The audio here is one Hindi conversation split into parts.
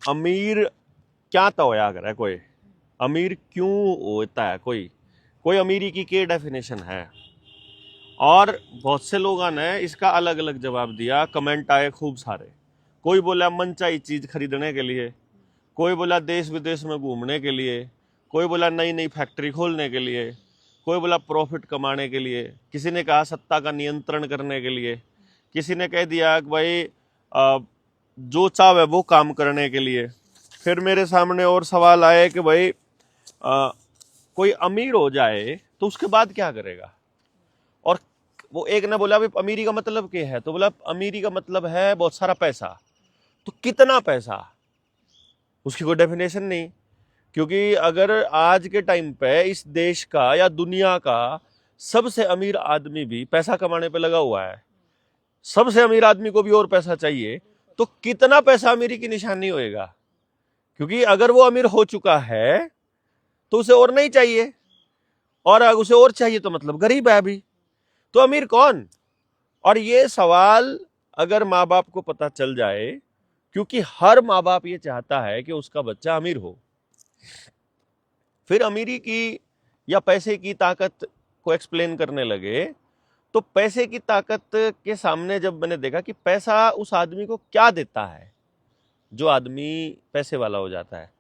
अमीर क्या तो होया करे कोई, अमीर क्यों होता है कोई, कोई अमीरी की क्या डेफिनेशन है। और बहुत से लोगों ने इसका अलग अलग जवाब दिया, कमेंट आए खूब सारे। कोई बोला मनचाही चीज खरीदने के लिए, कोई बोला देश विदेश में घूमने के लिए, कोई बोला नई नई फैक्ट्री खोलने के लिए, कोई बोला प्रॉफिट कमाने के लिए, किसी ने कहा सत्ता का नियंत्रण करने के लिए, किसी ने कह दिया कि भाई जो चाहे वो काम करने के लिए। फिर मेरे सामने और सवाल आए कि भाई कोई अमीर हो जाए तो उसके बाद क्या करेगा। और वो एक ने बोला भाई अमीरी का मतलब क्या है, तो बोला अमीरी का मतलब है बहुत सारा पैसा। तो कितना पैसा, उसकी कोई डेफिनेशन नहीं। क्योंकि अगर आज के टाइम पे इस देश का या दुनिया का सबसे अमीर आदमी भी पैसा कमाने पे लगा हुआ है, सबसे अमीर आदमी को भी और पैसा चाहिए, तो कितना पैसा अमीरी की निशानी होएगा। क्योंकि अगर वो अमीर हो चुका है तो उसे और नहीं चाहिए, और अगर उसे और चाहिए तो मतलब गरीब है अभी, तो अमीर कौन। और ये सवाल अगर माँ बाप को पता चल जाए, क्योंकि हर माँ बाप ये चाहता है कि उसका बच्चा अमीर हो, फिर अमीरी की या पैसे की ताकत को एक्सप्लेन करने लगे, तो पैसे की ताकत के सामने जब मैंने देखा कि पैसा उस आदमी को क्या देता है, जो आदमी पैसे वाला हो जाता है,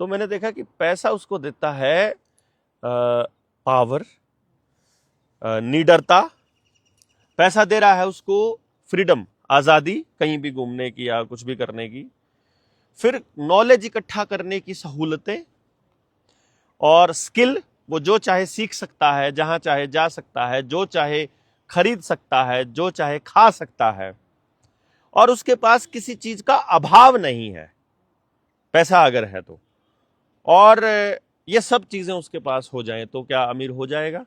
तो मैंने देखा कि पैसा उसको देता है पावर, निडरता। पैसा दे रहा है उसको फ्रीडम, आज़ादी, कहीं भी घूमने की या कुछ भी करने की। फिर नॉलेज इकट्ठा करने की सहूलतें और स्किल, वो जो चाहे सीख सकता है, जहां चाहे जा सकता है, जो चाहे खरीद सकता है, जो चाहे खा सकता है, और उसके पास किसी चीज का अभाव नहीं है, पैसा अगर है तो। और ये सब चीजें उसके पास हो जाएं तो क्या अमीर हो जाएगा।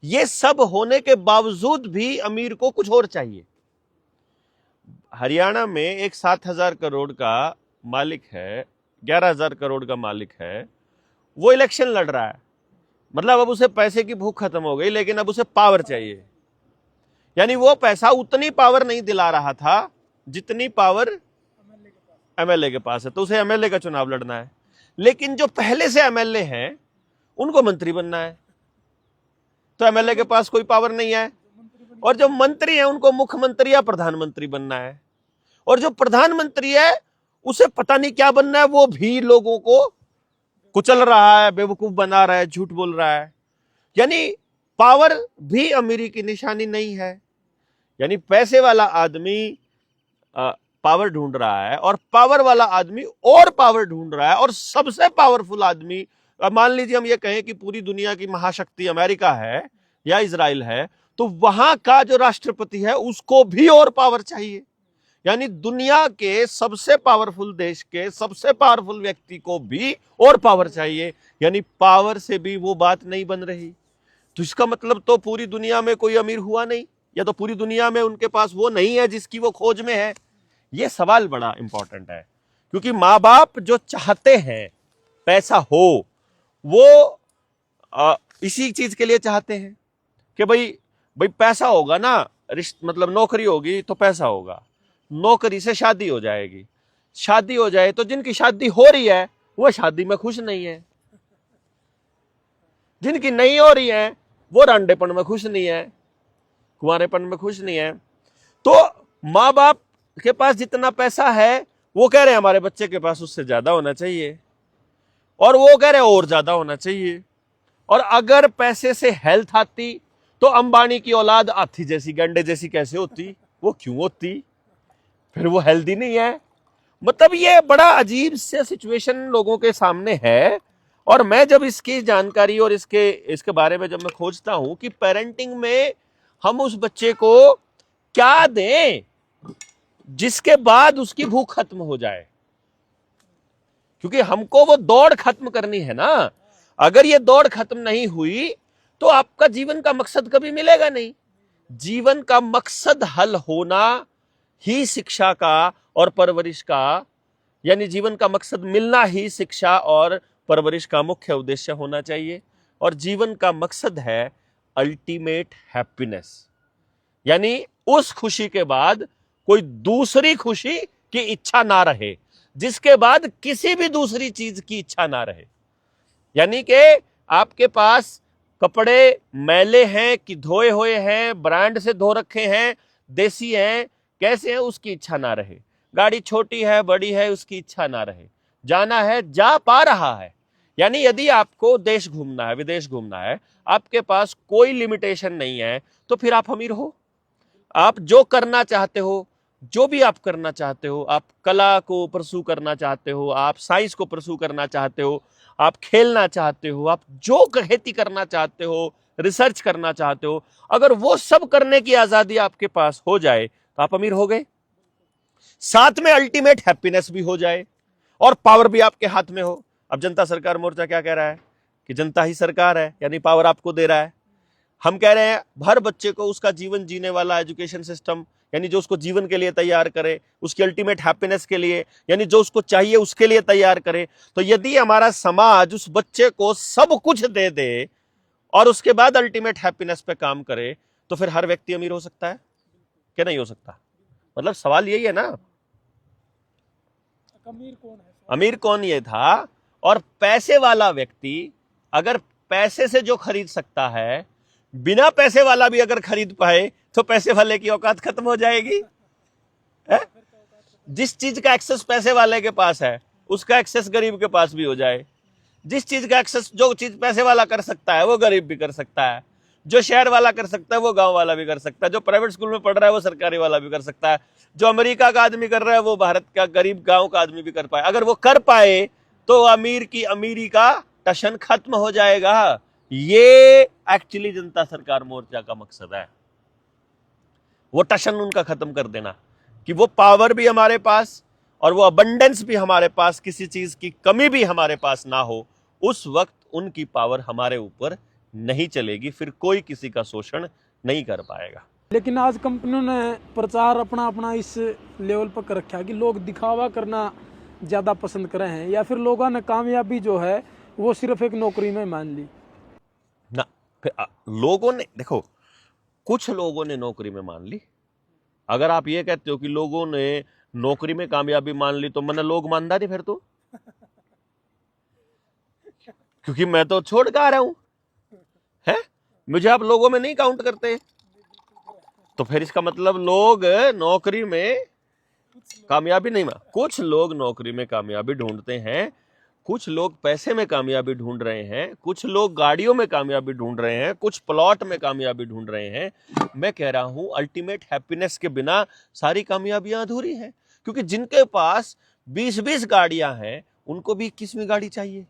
ये सब होने के बावजूद भी अमीर को कुछ और चाहिए। हरियाणा में एक 7,000 करोड़ का मालिक है, 11,000 करोड़ का मालिक है, वो इलेक्शन लड़ रहा है। मतलब अब उसे पैसे की भूख खत्म हो गई, लेकिन अब उसे पावर चाहिए। यानी वो पैसा उतनी पावर नहीं दिला रहा था जितनी पावर एमएलए के पास है, तो उसे एमएलए का चुनाव लड़ना है। लेकिन जो पहले से एमएलए हैं उनको मंत्री बनना है, तो एमएलए के पास कोई पावर नहीं है। और जो मंत्री है उनको मुख्यमंत्री या प्रधानमंत्री बनना है, और जो प्रधानमंत्री है उसे पता नहीं क्या बनना है, वो भी लोगों को कुचल रहा है, बेवकूफ बना रहा है, झूठ बोल रहा है। यानी पावर भी अमीरी की निशानी नहीं है। यानी पैसे वाला आदमी पावर ढूंढ रहा है, और पावर वाला आदमी और पावर ढूंढ रहा है, और सबसे पावरफुल आदमी, मान लीजिए हम ये कहें कि पूरी दुनिया की महाशक्ति अमेरिका है या इजराइल है, तो वहां का जो राष्ट्रपति है उसको भी और पावर चाहिए। यानी दुनिया के सबसे पावरफुल देश के सबसे पावरफुल व्यक्ति को भी और पावर चाहिए। यानी पावर से भी वो बात नहीं बन रही, तो इसका मतलब तो पूरी दुनिया में कोई अमीर हुआ नहीं, या तो पूरी दुनिया में उनके पास वो नहीं है जिसकी वो खोज में है। ये सवाल बड़ा इंपॉर्टेंट है, क्योंकि माँ बाप जो चाहते हैं पैसा हो, वो इसी चीज के लिए चाहते हैं कि भाई भाई पैसा होगा ना, मतलब नौकरी होगी तो पैसा होगा, नौकरी से शादी हो जाएगी, शादी हो जाए तो जिनकी शादी हो रही है वो शादी में खुश नहीं है, जिनकी नहीं हो रही है वो रांडेपन में खुश नहीं है, कुंवारेपन में खुश नहीं है। तो माँ बाप के पास जितना पैसा है वो कह रहे हैं हमारे बच्चे के पास उससे ज्यादा होना चाहिए, और वो कह रहे हैं और ज्यादा होना चाहिए। और अगर पैसे से हेल्थ आती तो अंबानी की औलाद हाथी जैसी, गंडे जैसी कैसे होती, वो क्यों होती, फिर वो हेल्दी नहीं है। मतलब ये बड़ा अजीब से सिचुएशन लोगों के सामने है। और मैं जब इसकी जानकारी और इसके बारे में जब मैं खोजता हूं कि पेरेंटिंग में हम उस बच्चे को क्या दें जिसके बाद उसकी भूख खत्म हो जाए, क्योंकि हमको वो दौड़ खत्म करनी है ना। अगर ये दौड़ खत्म नहीं हुई तो आपका जीवन का मकसद कभी मिलेगा नहीं। जीवन का मकसद हल होना ही शिक्षा का और परवरिश का, यानी जीवन का मकसद मिलना ही शिक्षा और परवरिश का मुख्य उद्देश्य होना चाहिए। और जीवन का मकसद है अल्टीमेट हैप्पीनेस, यानी उस खुशी के बाद कोई दूसरी खुशी की इच्छा ना रहे। जिसके बाद किसी भी दूसरी चीज की इच्छा ना रहे। यानी कि आपके पास कपड़े मैले हैं कि धोए हुए हैं, ब्रांड से धो रखे हैं, देसी हैं, कैसे हैं, उसकी इच्छा ना रहे। गाड़ी छोटी है बड़ी है उसकी इच्छा ना रहे। जाना है जा पा रहा है। यानी यदि आपको देश घूमना है, विदेश घूमना है, आपके पास कोई लिमिटेशन नहीं है, तो फिर आप अमीर हो। आप जो करना चाहते हो, जो भी आप करना चाहते हो, आप कला को परसू करना चाहते हो, आप साइंस को परसू करना चाहते हो, आप खेलना चाहते हो, आप जो खेती करना चाहते हो, रिसर्च करना चाहते हो, अगर वो सब करने की आजादी आपके पास हो जाए तो आप अमीर हो गए। साथ में अल्टीमेट हैप्पीनेस भी हो जाए और पावर भी आपके हाथ में हो। अब जनता सरकार मोर्चा क्या कह रहा है कि जनता ही सरकार है, यानी पावर आपको दे रहा है। हम कह रहे हैं हर बच्चे को उसका जीवन जीने वाला एजुकेशन सिस्टम, यानी जो उसको जीवन के लिए तैयार करे, उसकी अल्टीमेट हैप्पीनेस के लिए, यानी जो उसको चाहिए उसके लिए तैयार करे। तो यदि हमारा समाज उस बच्चे को सब कुछ दे दे और उसके बाद अल्टीमेट हैप्पीनेस पे काम करे, तो फिर हर व्यक्ति अमीर हो सकता है क्या? नहीं हो सकता। मतलब सवाल यही है ना, अमीर कौन है? अमीर कौन ये था। और पैसे वाला व्यक्ति अगर पैसे से जो खरीद सकता है, बिना पैसे वाला भी अगर खरीद पाए तो पैसे वाले की औकात खत्म हो जाएगी है? जिस चीज का एक्सेस पैसे वाले के पास है उसका एक्सेस गरीब के पास भी हो जाए। जिस चीज का एक्सेस, जो चीज पैसे वाला कर सकता है वो गरीब भी कर सकता है, जो शहर वाला कर सकता है वो गांव वाला भी कर सकता है, जो प्राइवेट स्कूल में पढ़ रहा है वो सरकारी वाला भी कर सकता है, जो अमेरिका का आदमी कर रहा है वो भारत का गरीब गांव का आदमी भी कर पाए। अगर वो कर पाए तो अमीर की अमीरी का टशन खत्म हो जाएगा। ये एक्चुअली जनता सरकार मोर्चा का मकसद है, वो टशन उनका खत्म कर देना, कि वो पावर भी हमारे पास और वो अबंडेंस भी हमारे पास, किसी चीज की कमी भी हमारे पास ना हो। उस वक्त उनकी पावर हमारे ऊपर नहीं चलेगी, फिर कोई किसी का शोषण नहीं कर पाएगा। लेकिन आज कंपनियों ने प्रचार अपना अपना इस लेवल पर कर रखा है कि लोग दिखावा करना ज़्यादा पसंद कर रहे हैं, या फिर लोगों ने कामयाबी जो है वो सिर्फ एक नौकरी में मान ली ना। फिर लोगों ने, देखो, कुछ लोगों ने नौकरी में मान ली। अगर आप ये कहते हो कि लोगों ने नौकरी में कामयाबी मान ली, तो मैंने लोग मानदा नहीं फिर तो, क्योंकि मैं तो छोड़ के आ रहा हूं है, मुझे आप लोगों में नहीं काउंट करते। तो फिर इसका मतलब लोग नौकरी में कामयाबी नहीं मान, कुछ लोग नौकरी में कामयाबी ढूंढते हैं, कुछ लोग पैसे में कामयाबी ढूंढ रहे हैं, कुछ लोग गाड़ियों में कामयाबी ढूंढ रहे हैं, कुछ प्लॉट में कामयाबी ढूंढ रहे हैं। मैं कह रहा हूं अल्टीमेट हैप्पीनेस के बिना सारी कामयाबियां अधूरी हैं, क्योंकि जिनके पास 20-20 गाड़ियां हैं उनको भी 21वीं गाड़ी चाहिए।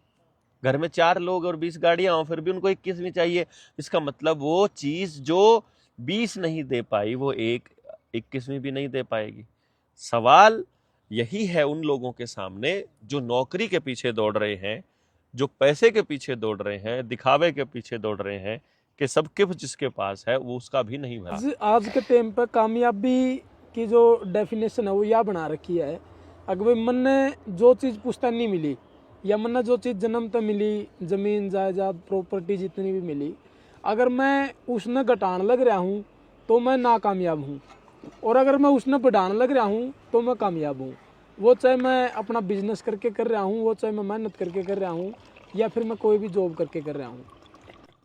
घर में 4 लोग और 20 गाड़ियां हो फिर भी उनको 21वीं चाहिए। इसका मतलब वो चीज जो 20 नहीं दे पाई वो 21वीं भी नहीं दे पाएगी। सवाल यही है उन लोगों के सामने जो नौकरी के पीछे दौड़ रहे हैं, जो पैसे के पीछे दौड़ रहे हैं, दिखावे के पीछे दौड़ रहे हैं, कि सब कुछ जिसके पास है वो उसका भी नहीं भरा। आज के टाइम पर कामयाबी की जो डेफिनेशन है वो यह बना रखी है, अगर मन ने जो चीज़ पुश्तैनी मिली या मन ने जो चीज़ जन्म तक मिली, ज़मीन जायदाद प्रॉपर्टी जितनी भी मिली, अगर मैं उसने घटाने लग रहा हूँ तो मैं नाकामयाब हूँ, और अगर मैं उसने बढ़ाने लग रहा हूँ तो मैं कामयाब हूँ। वो चाहे मैं अपना बिजनेस करके कर रहा हूँ, वो चाहे मैं मेहनत करके कर रहा हूँ, या फिर मैं कोई भी जॉब करके कर रहा हूँ।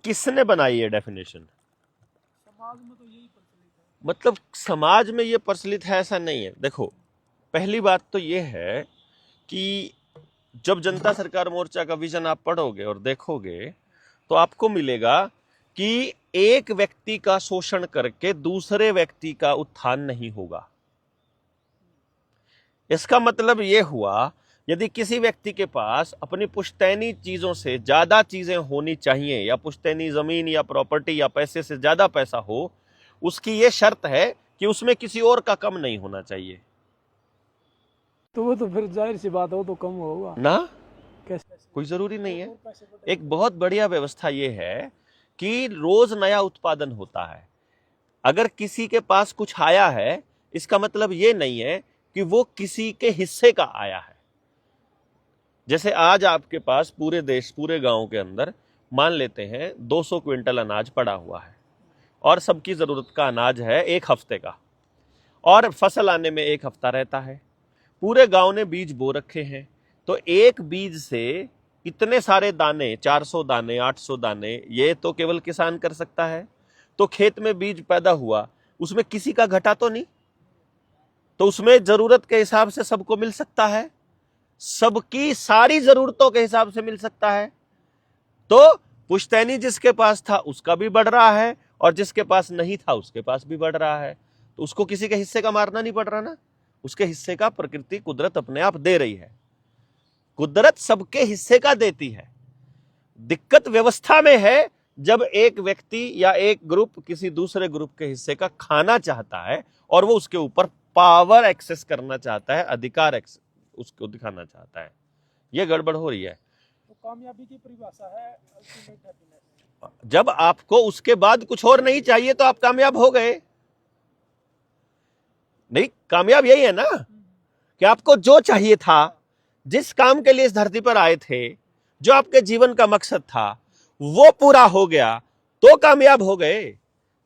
किसने बनाई है डेफिनेशन? समाज में तो यही प्रचलित है। मतलब समाज में ये प्रचलित है ऐसा नहीं है। देखो, पहली बात तो ये है कि जब जनता सरकार मोर्चा का विजन आप पढ़ोगे और देखोगे तो आपको मिलेगा कि एक व्यक्ति का शोषण करके दूसरे व्यक्ति का उत्थान नहीं होगा। इसका मतलब यह हुआ, यदि किसी व्यक्ति के पास अपनी पुश्तैनी चीजों से ज्यादा चीजें होनी चाहिए, या पुश्तैनी जमीन या प्रॉपर्टी या पैसे से ज्यादा पैसा हो, उसकी यह शर्त है कि उसमें किसी और का कम नहीं होना चाहिए। तो वो तो फिर जाहिर सी बात है, वो तो कम होगा ना, कैसे? कोई जरूरी नहीं है। एक बहुत बढ़िया व्यवस्था यह है कि रोज नया उत्पादन होता है। अगर किसी के पास कुछ आया है, इसका मतलब यह नहीं है कि वो किसी के हिस्से का आया है। जैसे आज आपके पास पूरे देश, पूरे गांव के अंदर मान लेते हैं 200 क्विंटल अनाज पड़ा हुआ है, और सबकी जरूरत का अनाज है 1 हफ्ते का, और फसल आने में 1 हफ्ता रहता है। पूरे गांव ने बीज बो रखे हैं, तो एक बीज से इतने सारे दाने, 400 दाने, 800 दाने, ये तो केवल किसान कर सकता है। तो खेत में बीज पैदा हुआ, उसमें किसी का घटा तो नहीं, तो उसमें जरूरत के हिसाब से सबको मिल सकता है, सबकी सारी जरूरतों के हिसाब से मिल सकता है। तो पुश्तैनी जिसके पास था उसका भी बढ़ रहा है, और जिसके पास नहीं था उसके पास भी बढ़ रहा है। तो उसको किसी के हिस्से का मारना नहीं पड़ रहा ना, उसके हिस्से का प्रकृति, कुदरत अपने आप दे रही है। कुदरत सबके हिस्से का देती है। दिक्कत व्यवस्था में है, जब एक व्यक्ति या एक ग्रुप किसी दूसरे ग्रुप के हिस्से का खाना चाहता है और वो उसके ऊपर पावर एक्सेस करना चाहता है, अधिकार उसको दिखाना चाहता है, ये गड़बड़ हो रही है। तो कामयाबी की परिभाषा है अल्टीमेट हैप्पीनेस। जब आपको उसके बाद कुछ और नहीं चाहिए तो आप कामयाब हो गए। नहीं, कामयाब यही है ना कि आपको जो चाहिए था, जिस काम के लिए इस धरती पर आए थे, जो आपके जीवन का मकसद था, वो पूरा हो गया तो कामयाब हो गए।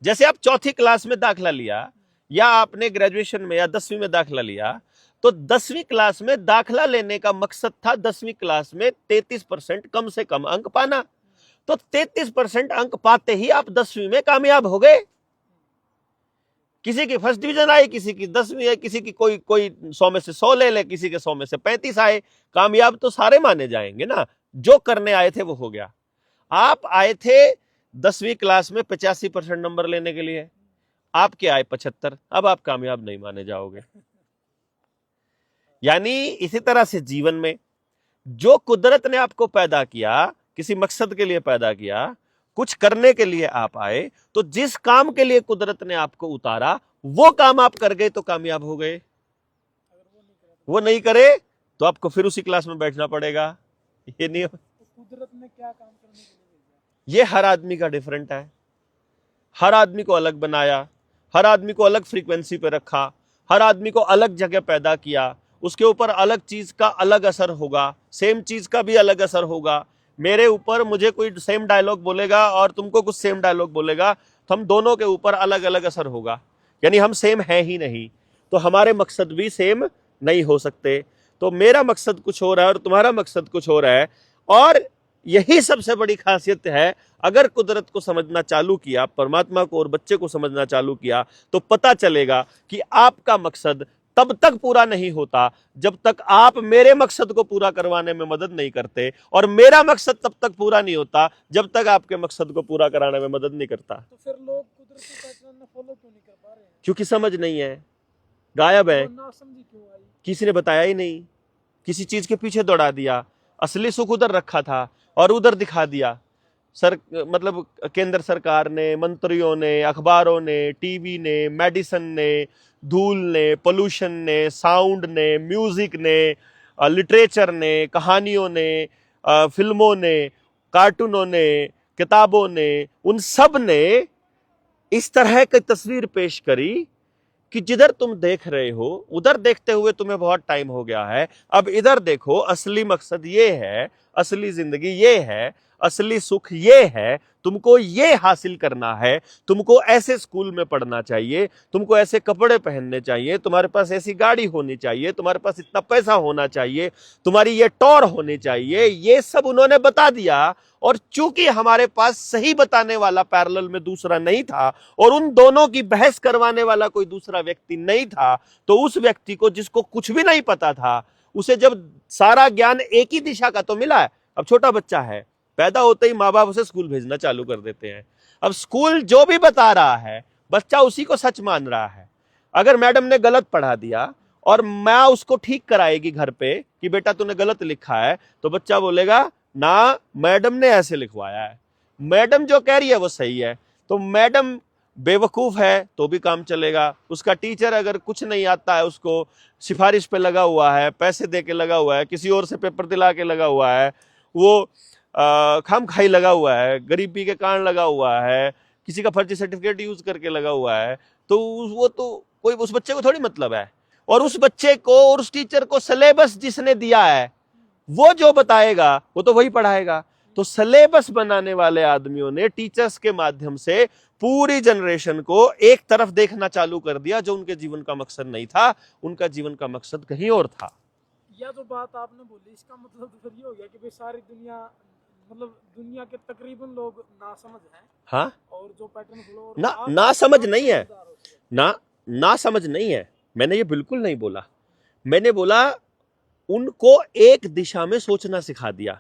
जैसे आप चौथी क्लास में दाखिला लिया, या आपने ग्रेजुएशन में या 10वीं में दाखिला लिया, तो 10वीं क्लास में दाखिला लेने का मकसद था 10वीं क्लास में 33% कम से कम अंक पाना। तो 33% अंक पाते ही आप 10वीं में कामयाब हो गए। किसी की फर्स्ट डिवीजन आई, किसी की 10वीं है, किसी की कोई 100 में से 100 ले ले, किसी के 100 में से 35 आए, कामयाब तो सारे माने जाएंगे ना। जो करने आए थे वो हो गया। आप आए थे 10वीं क्लास में 85% नंबर लेने के लिए, आपके आए 75, अब आप कामयाब नहीं माने जाओगे। यानी इसी तरह से जीवन में जो कुदरत ने आपको पैदा किया, किसी मकसद के लिए पैदा किया, कुछ करने के लिए आप आए, तो जिस काम के लिए कुदरत ने आपको उतारा वो काम आप कर गए तो कामयाब हो गए। वो नहीं करे तो आपको फिर उसी क्लास में बैठना पड़ेगा। ये नहीं, कुदरत ने क्या काम करने के लिए भेजा? ये हर आदमी का डिफरेंट है। हर आदमी को अलग बनाया, हर आदमी को अलग फ्रीक्वेंसी पे रखा, हर आदमी को अलग जगह पैदा किया, उसके ऊपर अलग चीज का अलग असर होगा, सेम चीज का भी अलग असर होगा। मेरे ऊपर मुझे कोई सेम डायलॉग बोलेगा और तुमको कुछ सेम डायलॉग बोलेगा, तो हम दोनों के ऊपर अलग अलग असर होगा, यानी हम सेम हैं ही नहीं, तो हमारे मकसद भी सेम नहीं हो सकते। तो मेरा मकसद कुछ हो रहा है और तुम्हारा मकसद कुछ हो रहा है, और यही सबसे बड़ी खासियत है। अगर कुदरत को समझना चालू किया, परमात्मा को और बच्चे को समझना चालू किया, तो पता चलेगा कि आपका मकसद तब तक पूरा नहीं होता जब तक आप मेरे मकसद को पूरा करवाने में मदद नहीं करते, और मेरा मकसद तब तक पूरा नहीं होता जब तक आपके मकसद को पूरा कराने में मदद नहीं करता। तो फिर लोग कुदरत के पैटर्न में फॉलो क्यों नहीं कर पा रहे हैं? क्योंकि समझ नहीं है, गायब है, ना समझी क्यों आई? किसी ने बताया ही नहीं, किसी चीज के पीछे दौड़ा दिया। असली सुख उधर रखा था और उधर दिखा दिया। मतलब केंद्र सरकार ने, मंत्रियों ने, अखबारों ने, टीवी ने, मेडिसिन ने, धूल ने, पोल्यूशन ने, साउंड ने, म्यूजिक ने, लिटरेचर ने, कहानियों ने, फिल्मों ने, कार्टूनों ने, किताबों ने, उन सब ने इस तरह की तस्वीर पेश करी कि जिधर तुम देख रहे हो उधर देखते हुए तुम्हें बहुत टाइम हो गया है, अब इधर देखो, असली मकसद ये है, असली जिंदगी ये है, असली सुख ये है, तुमको ये हासिल करना है, तुमको ऐसे स्कूल में पढ़ना चाहिए, तुमको ऐसे कपड़े पहनने चाहिए, तुम्हारे पास ऐसी गाड़ी होनी चाहिए, तुम्हारे पास इतना पैसा होना चाहिए, तुम्हारी ये टॉर होनी चाहिए, ये सब उन्होंने बता दिया। और चूंकि हमारे पास सही बताने वाला पैरेलल में दूसरा नहीं था, और उन दोनों की बहस करवाने वाला कोई दूसरा व्यक्ति नहीं था, तो उस व्यक्ति को, जिसको कुछ भी नहीं पता था, उसे जब सारा ज्ञान एक ही दिशा का तो मिला है। अब छोटा बच्चा है, पैदा होते ही माँ बाप उसे स्कूल भेजना चालू कर देते हैं। अब स्कूल जो भी बता रहा है बच्चा उसी को सच मान रहा है। अगर मैडम ने गलत पढ़ा दिया और माँ उसको ठीक कराएगी घर पे कि बेटा तूने गलत लिखा है, तो बच्चा बोलेगा ना, मैडम ने ऐसे लिखवाया है, मैडम जो कह रही है वो सही है। तो मैडम बेवकूफ है तो भी काम चलेगा, उसका टीचर अगर कुछ नहीं आता है, उसको सिफारिश पे लगा हुआ है, पैसे दे के लगा हुआ है, किसी और से पेपर दिला के लगा हुआ है, वो खाम खाई लगा हुआ है, गरीबी के कारण लगा हुआ है, किसी का फर्जी सर्टिफिकेट यूज करके लगा हुआ है, तो वो तो कोई उस बच्चे को थोड़ी मतलब है। और उस बच्चे को और उस टीचर को सिलेबस जिसने दिया है वो जो बताएगा वो तो वही पढ़ाएगा। तो सिलेबस बनाने वाले आदमियों ने टीचर्स के माध्यम से पूरी जनरेशन को एक तरफ देखना चालू कर दिया, जो उनके जीवन का मकसद नहीं था। उनका जीवन का मकसद कहीं और था। यह जो बात आपने बोली, इसका मतलब तो फिर ये हो गया कि भाई सारी दुनिया, मतलब दुनिया के तकरीबन लोग नासमझ हैं। हाँ, और जो पैटर्न फॉलो ना समझ नहीं है, ना समझ नहीं है। मैंने ये बिल्कुल नहीं बोला। मैंने बोला उनको एक दिशा में सोचना सिखा दिया।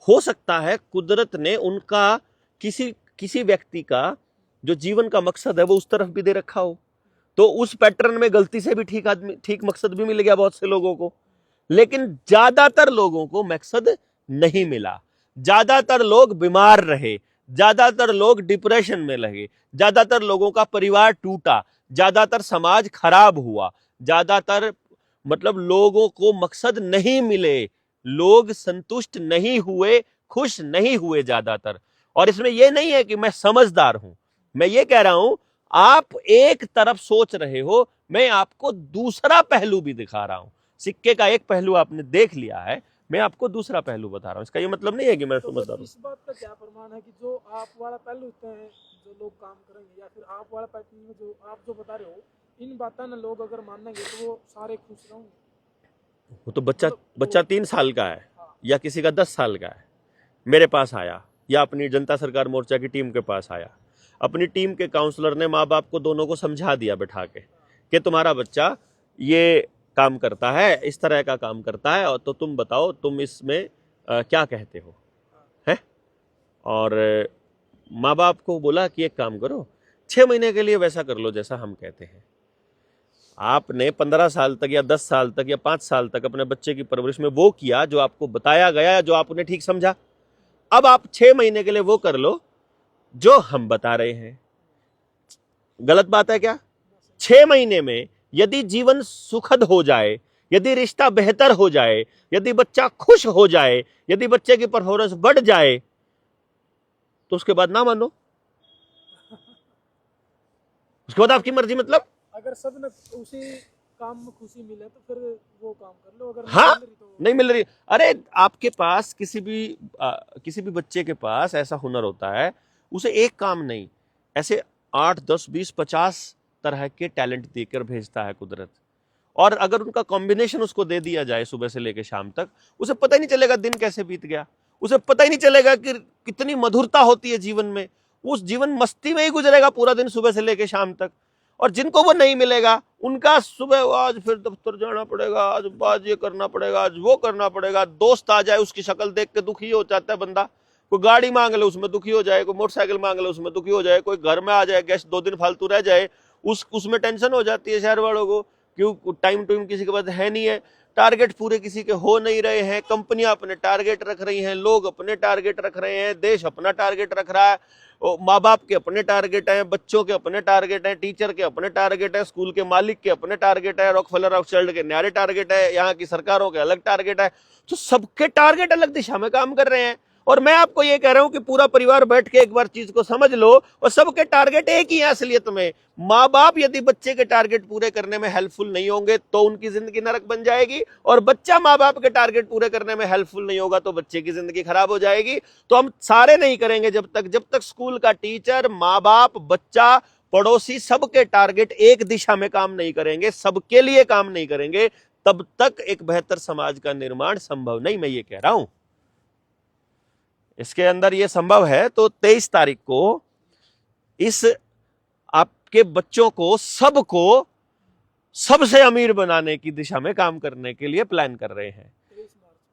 हो सकता है कुदरत ने उनका किसी व्यक्ति का जो जीवन का मकसद है वो उस तरफ भी दे रखा हो, तो उस पैटर्न में गलती से भी ठीक मकसद भी मिल गया बहुत से लोगों को। लेकिन ज्यादातर लोगों को मकसद नहीं मिला। ज्यादातर लोग बीमार रहे, ज्यादातर लोग डिप्रेशन में लगे, ज्यादातर लोगों का परिवार टूटा, ज्यादातर समाज खराब हुआ, ज्यादातर मतलब लोगों को मकसद नहीं मिले, लोग संतुष्ट नहीं हुए, खुश नहीं हुए ज्यादातर। और इसमें यह नहीं है कि मैं समझदार हूं, मैं ये कह रहा हूं आप एक तरफ सोच रहे हो, मैं आपको दूसरा पहलू भी दिखा रहा हूं। सिक्के का एक पहलू आपने देख लिया है, मैं आपको दूसरा पहलू बता रहा हूं। इसका ये मतलब नहीं है कि मैं समझदार हूं। इस बात का क्या प्रमाण है कि जो आप वाला पहलू होते हैं जो लोग काम करेंगे, या फिर आप वाला पैटर्न में जो आप जो बता रहे हो, इन बातों ने लोग अगर मानेंगे तो वो सारे खुश रहेंगे? वो तो बच्चा 3 साल का है या किसी का 10 साल का है, मेरे पास आया या अपनी जनता सरकार मोर्चा की टीम के पास आया, अपनी टीम के काउंसलर ने माँ बाप को दोनों को समझा दिया बैठा के कि तुम्हारा बच्चा ये काम करता है, इस तरह का काम करता है, और तो तुम बताओ तुम इसमें क्या कहते हो, है? और माँ बाप को बोला कि एक काम करो, 6 महीने के लिए वैसा कर लो जैसा हम कहते हैं। आपने 15 साल तक या 10 साल तक या 5 साल तक अपने बच्चे की परवरिश में वो किया जो आपको बताया गया, जो आपने ठीक समझा। अब आप 6 महीने के लिए वो कर लो जो हम बता रहे हैं। गलत बात है क्या? 6 महीने में यदि जीवन सुखद हो जाए, यदि रिश्ता बेहतर हो जाए, यदि बच्चा खुश हो जाए, यदि बच्चे की परफॉर्मेंस बढ़ जाए, तो उसके बाद ना मानो, उसके बाद आपकी मर्जी। मतलब अगर सब ने उसी काम में खुशी मिले तो फिर वो काम कर लो, अगर हाँ, नहीं मिल रही तो। नहीं मिल रही। अरे आपके पास किसी भी बच्चे के पास ऐसा हुनर होता है, उसे एक काम नहीं, ऐसे 8, 10, 20, 50 तरह के टैलेंट देकर भेजता है कुदरत। और अगर उनका कॉम्बिनेशन उसको दे दिया जाए सुबह से लेकर शाम तक, उसे पता ही नहीं चलेगा दिन कैसे बीत गया, उसे पता ही नहीं चलेगा कि कितनी मधुरता होती है जीवन में। उस जीवन मस्ती में ही गुजरेगा पूरा दिन सुबह से लेकर शाम तक। और जिनको वो नहीं मिलेगा, उनका सुबह आज फिर दफ्तर जाना पड़ेगा, आज ये करना पड़ेगा, आज वो करना पड़ेगा। दोस्त आ जाए उसकी शक्ल देख के दुखी हो जाता है बंदा, कोई गाड़ी मांग ले उसमें दुखी हो जाए, कोई मोटरसाइकिल मांग ले उसमें दुखी हो जाए, कोई घर में आ जाए गेस्ट 2 दिन फालतू रह जाए, उसमें टेंशन हो जाती है शहर वालों को। क्यों? टाइम टू किसी के पास है नहीं है, टारगेट पूरे किसी के हो नहीं रहे हैं, कंपनियां अपने टारगेट रख रही हैं, लोग अपने टारगेट रख रहे हैं, देश अपना टारगेट रख रहा है, माँ बाप के अपने टारगेट हैं, बच्चों के अपने टारगेट हैं, टीचर के अपने टारगेट है, स्कूल के मालिक के अपने टारगेट है, रॉकफेलर रॉकफेलर के न्यारे टारगेट है, यहाँ की सरकारों के अलग टारगेट है। तो सबके टारगेट अलग दिशा में काम कर रहे हैं। और मैं आपको ये कह रहा हूं कि पूरा परिवार बैठ के एक बार चीज को समझ लो, और सबके टारगेट एक ही है असलियत में। माँ बाप यदि बच्चे के टारगेट पूरे करने में हेल्पफुल नहीं होंगे तो उनकी जिंदगी नरक बन जाएगी, और बच्चा माँ बाप के टारगेट पूरे करने में हेल्पफुल नहीं होगा तो बच्चे की जिंदगी खराब हो जाएगी। तो हम सारे नहीं करेंगे जब तक स्कूल का टीचर, माँ बाप, बच्चा, पड़ोसी सबके टारगेट एक दिशा में काम नहीं करेंगे, सबके लिए काम नहीं करेंगे, तब तक एक बेहतर समाज का निर्माण संभव नहीं। मैं ये कह रहा हूं इसके अंदर ये संभव है। तो 23 तारीख को इस आपके बच्चों को सबको सबसे अमीर बनाने की दिशा में काम करने के लिए प्लान कर रहे हैं।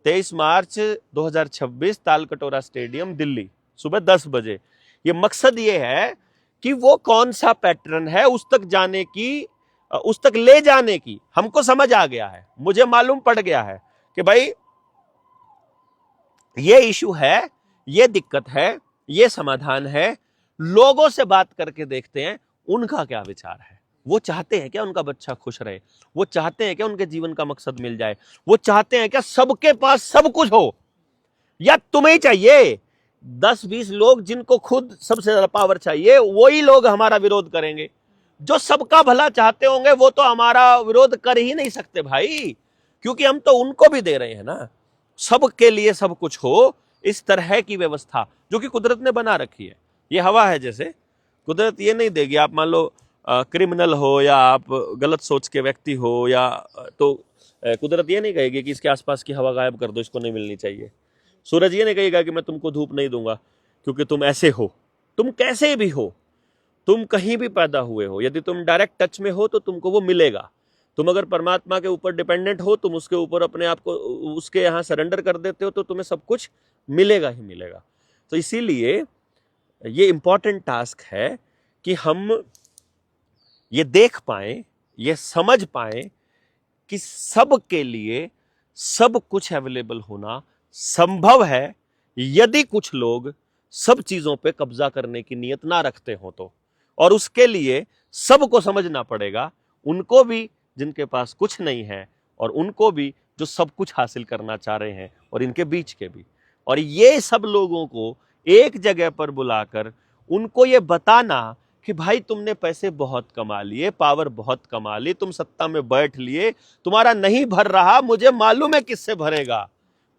23 मार्च 2026 तालकटोरा स्टेडियम दिल्ली, सुबह 10 बजे। ये मकसद ये है कि वो कौन सा पैटर्न है उस तक जाने की, उस तक ले जाने की हमको समझ आ गया है, मुझे मालूम पड़ गया है कि भाई ये इशू है, ये दिक्कत है, ये समाधान है। लोगों से बात करके देखते हैं उनका क्या विचार है। वो चाहते हैं क्या उनका बच्चा खुश रहे? वो चाहते हैं क्या उनके जीवन का मकसद मिल जाए? वो चाहते हैं क्या सबके पास सब कुछ हो? या तुम्हें चाहिए 10-20 लोग जिनको खुद सबसे ज्यादा पावर चाहिए, वही लोग हमारा विरोध करेंगे? जो सबका भला चाहते होंगे वो तो हमारा विरोध कर ही नहीं सकते भाई, क्योंकि हम तो उनको भी दे रहे हैं ना। सबके लिए सब कुछ हो, इस तरह की व्यवस्था जो कि कुदरत ने बना रखी है। ये हवा है जैसे, कुदरत ये नहीं देगी, आप मान लो क्रिमिनल हो या आप गलत सोच के व्यक्ति हो या तो कुदरत ये नहीं कहेगी कि इसके आसपास की हवा गायब कर दो, इसको नहीं मिलनी चाहिए। सूरज ये नहीं कहेगा कि मैं तुमको धूप नहीं दूंगा क्योंकि तुम ऐसे हो। तुम कैसे भी हो, तुम कहीं भी पैदा हुए हो, यदि तुम डायरेक्ट टच में हो तो तुमको वो मिलेगा। तुम अगर परमात्मा के ऊपर डिपेंडेंट हो, तुम उसके ऊपर अपने आप को उसके यहाँ सरेंडर कर देते हो, तो तुम्हें सब कुछ मिलेगा ही मिलेगा। तो इसीलिए ये इंपॉर्टेंट टास्क है कि हम ये देख पाए, ये समझ पाए कि सब के लिए सब कुछ अवेलेबल होना संभव है, यदि कुछ लोग सब चीजों पे कब्जा करने की नीयत ना रखते हो तो। और उसके लिए सबको समझना पड़ेगा, उनको भी जिनके पास कुछ नहीं है और उनको भी जो सब कुछ हासिल करना चाह रहे हैं, और इनके बीच के भी। और ये सब लोगों को एक जगह पर बुलाकर उनको ये बताना कि भाई तुमने पैसे बहुत कमा लिए, पावर बहुत कमा ली, तुम सत्ता में बैठ लिए, तुम्हारा नहीं भर रहा, मुझे मालूम है किससे भरेगा,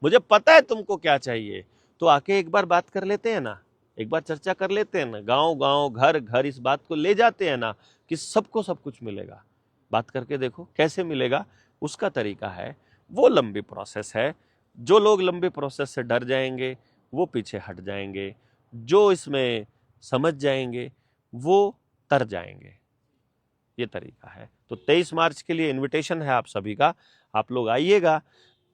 मुझे पता है तुमको क्या चाहिए, तो आके एक बार बात कर लेते हैं ना, एक बार चर्चा कर लेते हैं ना, गांव गांव घर घर इस बात को ले जाते हैं ना कि सबको सब कुछ मिलेगा। बात करके देखो कैसे मिलेगा, उसका तरीका है, वो लंबी प्रोसेस है। जो लोग लंबे प्रोसेस से डर जाएंगे वो पीछे हट जाएंगे, जो इसमें समझ जाएंगे वो तर जाएंगे। ये तरीका है। तो 23 मार्च के लिए इनविटेशन है आप सभी का, आप लोग आइएगा।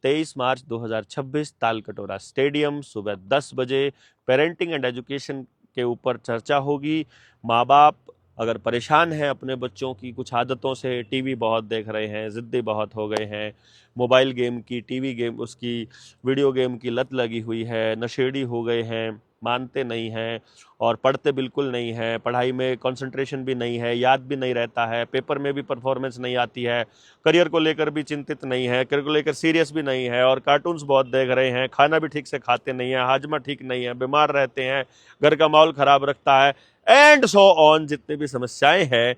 23 मार्च 2026 तालकटोरा स्टेडियम, सुबह 10 बजे पेरेंटिंग एंड एजुकेशन के ऊपर चर्चा होगी। माँ बाप अगर परेशान हैं अपने बच्चों की कुछ आदतों से, टीवी बहुत देख रहे हैं, ज़िद्दी बहुत हो गए हैं, मोबाइल गेम की, टीवी गेम, उसकी वीडियो गेम की लत लगी हुई है, नशेड़ी हो गए हैं, मानते नहीं हैं और पढ़ते बिल्कुल नहीं हैं, पढ़ाई में कंसंट्रेशन भी नहीं है, याद भी नहीं रहता है, पेपर में भी परफॉर्मेंस नहीं आती है, करियर को लेकर भी चिंतित नहीं है, करियर को लेकर सीरियस भी नहीं है, और कार्टून्स बहुत देख रहे हैं, खाना भी ठीक से खाते नहीं हैं, हाजमा ठीक नहीं है, बीमार रहते हैं, घर का माहौल ख़राब रखता है, एंड सो ऑन। जितने भी समस्याएं हैं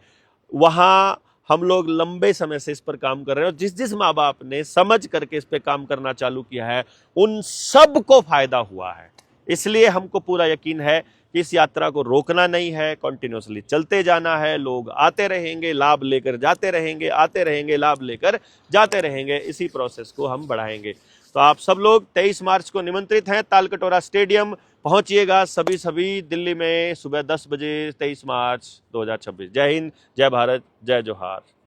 वहाँ हम लोग लंबे समय से इस पर काम कर रहे हैं, और जिस जिस माँ बाप ने समझ करके इस पर काम करना चालू किया है उन सबको फायदा हुआ है। इसलिए हमको पूरा यकीन है कि इस यात्रा को रोकना नहीं है, कंटिन्यूसली चलते जाना है। लोग आते रहेंगे, लाभ लेकर जाते रहेंगे, आते रहेंगे, लाभ लेकर जाते रहेंगे। इसी प्रोसेस को हम बढ़ाएंगे। तो आप सब लोग 23 मार्च को निमंत्रित हैं, तालकटोरा स्टेडियम पहुंचिएगा सभी दिल्ली में सुबह 10 बजे 23 मार्च 2026। जय हिंद, जय भारत, जय जोहार।